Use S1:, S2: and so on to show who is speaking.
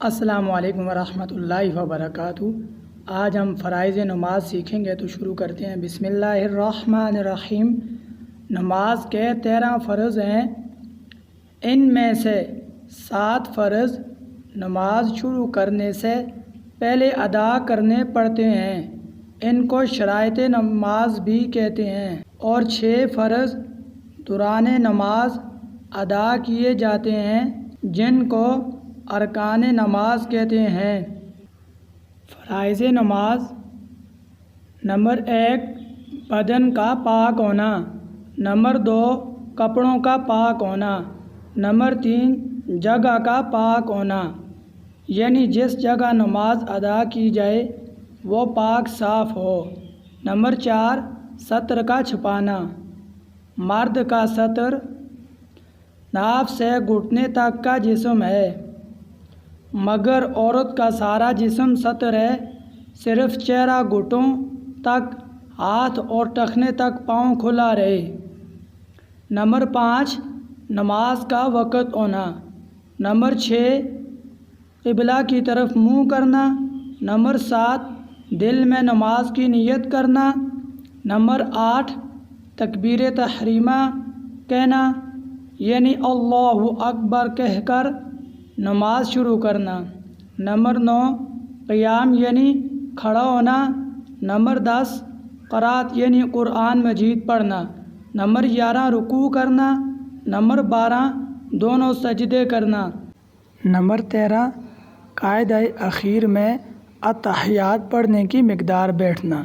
S1: السلام علیکم ورحمۃ اللہ وبرکاتہ۔ آج ہم فرائض نماز سیکھیں گے، تو شروع کرتے ہیں۔ بسم اللہ الرحمن الرحیم۔ نماز کے 13 فرض ہیں، ان میں سے 7 فرض نماز شروع کرنے سے پہلے ادا کرنے پڑتے ہیں، ان کو شرائط نماز بھی کہتے ہیں، اور 6 فرض دوران نماز ادا کیے جاتے ہیں، جن کو ارکان نماز کہتے ہیں۔ فرائض نماز: نمبر 1 بدن کا پاک ہونا، نمبر 2 کپڑوں کا پاک ہونا، نمبر 3 جگہ کا پاک ہونا، یعنی جس جگہ نماز ادا کی جائے وہ پاک صاف ہو، نمبر 4 سطر کا چھپانا، مرد کا سطر ناف سے گھٹنے تک کا جسم ہے، مگر عورت کا سارا جسم سطر ہے، صرف چہرہ گھٹنوں تک، ہاتھ اور ٹخنے تک پاؤں کھلا رہے، نمبر 5 نماز کا وقت ہونا، نمبر 6 قبلہ کی طرف منہ کرنا، نمبر 7 دل میں نماز کی نیت کرنا، نمبر 8 تکبیر تحریمہ کہنا، یعنی اللہ اکبر کہہ کر نماز شروع کرنا، نمبر 9 قیام یعنی کھڑا ہونا، نمبر 10 قرات یعنی قرآن مجید پڑھنا، نمبر 11 رکوع کرنا، نمبر 12 دونوں سجدے کرنا، نمبر 13 قاعدہ اخیر میں اتحیات پڑھنے کی مقدار بیٹھنا۔